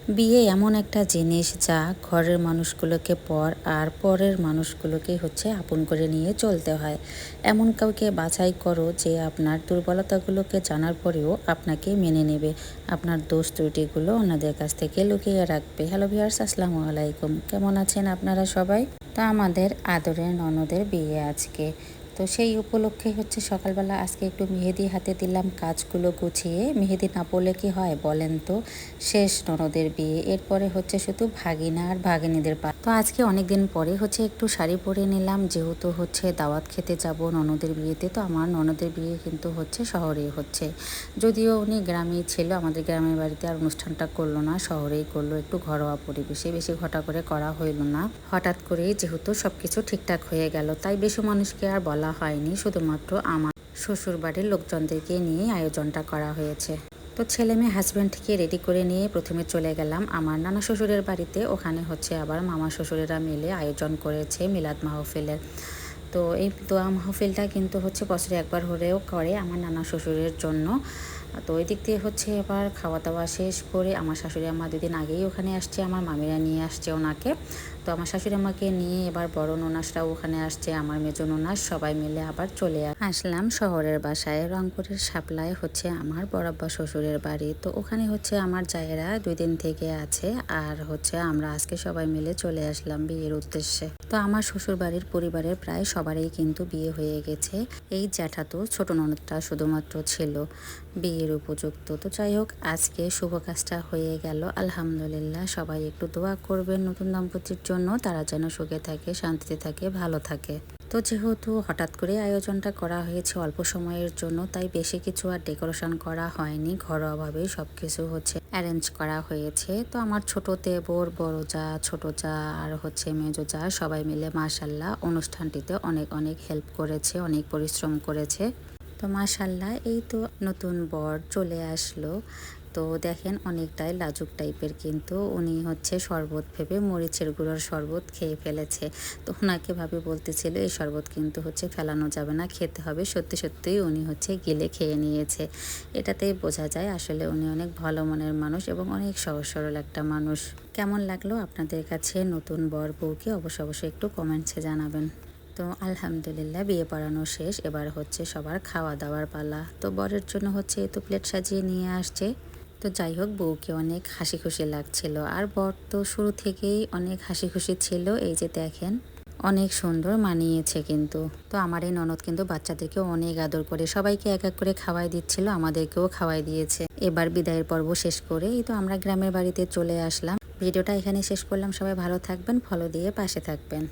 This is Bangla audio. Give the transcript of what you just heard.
বিয়ে এমন একটা জিনিস যা ঘরের মানুষগুলোকে পর আর পরের মানুষগুলোকে আপন করে নিয়ে চলতে হয়। এমন কাউকে বাছাই করো যে আপনার দুর্বলতাগুলোকে জানার পরেও আপনাকে মেনে নেবে, আপনার দোষ ত্রুটিগুলো অন্যদের কাছ থেকে লুকিয়ে রাখবে। হ্যালো ভিউয়ার্স, আসসালামু আলাইকুম। কেমন আছেন আপনারা সবাই? তো আমাদের আদরের ননদের বিয়ে আজকে। তো সেই উপলক্ষে সকালবেলা আজকে একটু মেহেদি হাতে দিলাম, কাজগুলো গুছিয়ে। মেহেদি না পড়লে কি হয় বলেন তো? শেষ ননদের বিয়ে, এরপরে শুধু ভাগিনা আর ভাগিনীদের পা। তো আজকে অনেক দিন পরে একটু শাড়ি পরে নিলাম, যেহেতু দাওয়াত খেতে যাব ননদের বিয়েতে। তো আমার ননদের বিয়ে কিন্তু শহরেই হচ্ছে, যদিও উনি গ্রামেই ছিল, আমাদের গ্রামের বাড়িতে আর অনুষ্ঠানটা করলো না, শহরেই করলো, একটু ঘরোয়া পরিবেশে, বেশি ঘটা করে করা হইল না। হঠাৎ করেই যেহেতু সবকিছু ঠিকঠাক হয়ে গেল, তাই বেশি মানুষকে আর বলা হয়নি, শুধুমাত্র আমার শ্বশুর বাড়ির লোকজনদেরকে নিয়ে আয়োজনটা করা হয়েছে। তো ছেলে মেয়ে হাজব্যান্ডকে রেডি করে নিয়ে প্রথমে চলে গেলাম আমার নানা শ্বশুরের বাড়িতে। ওখানে আবার মামা শ্বশুরেরা মিলে আয়োজন করেছে মিলাদ মাহফিলের। তো এই দোয়া মাহফিলটা কিন্তু বছরে একবার হলেও করে আমার নানা শ্বশুরের জন্য। তো ওই দিক দিয়ে এবার খাওয়া দাওয়া শেষ করে আমার শাশুড়ি আম্মা দুদিন আগেই ওখানে আসছে, আমার মামিরা নিয়ে আসছে ওনাকে। তো আমার শাশুড়ি আম্মাকে নিয়ে এবার বড় ননাসরাও ওখানে আসছে, আমার মেজো ননাস, সবাই মিলে আবার চলে আসলাম শহরের বাসায়। রংপুরের শাপলায় আমার বড়াব্বা শ্বশুরের বাড়ি। তো ওখানে আমার জায়েরা 2 দিন থেকে আছে, আর আমরা আজকে সবাই মিলে চলে আসলাম বিয়ের উদ্দেশ্যে। তো আমার শ্বশুর বাড়ির পরিবারের প্রায় সবারই কিন্তু বিয়ে হয়ে গেছে, এই জ্যাঠাতো ছোট ননদটা শুধুমাত্র ছিল বিয়ের উপযুক্ত। তো যাই হোক, আজকে শুভ কাজটা হয়ে গেল আলহামদুলিল্লাহ। সবাই একটু দোয়া করবেন নতুন দম্পতির জন্য, তারা যেন সুখে থাকে, শান্তিতে থাকে, ভালো থাকে। তো যেহেতু হঠাৎ করে আয়োজনটা করা হয়েছে অল্প সময়ের জন্য, তাই বেশি কিছু আর ডেকোরেশন করা হয়নি, ঘরোয়াভাবেই সব কিছু অ্যারেঞ্জ করা হয়েছে। তো আমার ছোট দেবর, বড় যা, ছোট যা আর মেজো যা সবাই মিলে মাশাল্লাহ অনুষ্ঠানটিতে অনেক অনেক হেল্প করেছে, অনেক পরিশ্রম করেছে। তো মাশাল্লাহ, এই তো নতুন বর চলে আসলো। তো দেখেন অনেকটাই লাজুক টাইপের, কিন্তু উনি শরবত ভেবে মরিচের গুঁড়োর শরবত খেয়ে ফেলেছে। তো ওনাকে ভাবে বলতেছিল এই শরবত কিন্তু ফেলানো যাবে না, খেতে হবে। সত্যি সত্যিই উনি গিলে খেয়ে নিয়েছে। এটাতেই বোঝা যায় আসলে উনি অনেক ভালো মনের মানুষ এবং অনেক সহজ সরল একটা মানুষ। কেমন লাগলো আপনাদের কাছে নতুন বর বউকে অবশ্যই একটু কমেন্টসে জানাবেন। তো আলহামদুলিল্লাহ বিয়ে পড়ানো শেষ, এবার সবার খাওয়া দাওয়ার পালা। তো বরের জন্য এই তো প্লেট সাজিয়ে নিয়ে আসছে। তো যাই হোক, বউকে অনেক হাসি খুশি লাগছিল, আর বর তো শুরু থেকেই অনেক হাসি খুশি ছিল। এই যে দেখেন অনেক সুন্দর মানিয়েছে কিন্তু। তো আমার এই ননদ কিন্তু বাচ্চাদেরকে অনেক আদর করে, সবাইকে এক এক করে খাওয়াই দিচ্ছিল, আমাদেরকেও খাওয়াই দিয়েছে। এবার বিদায়ের পর্ব শেষ করে এই তো আমরা গ্রামের বাড়িতে চলে আসলাম। ভিডিওটা এখানে শেষ করলাম, সবাই ভালো থাকবেন, ফলো দিয়ে পাশে থাকবেন।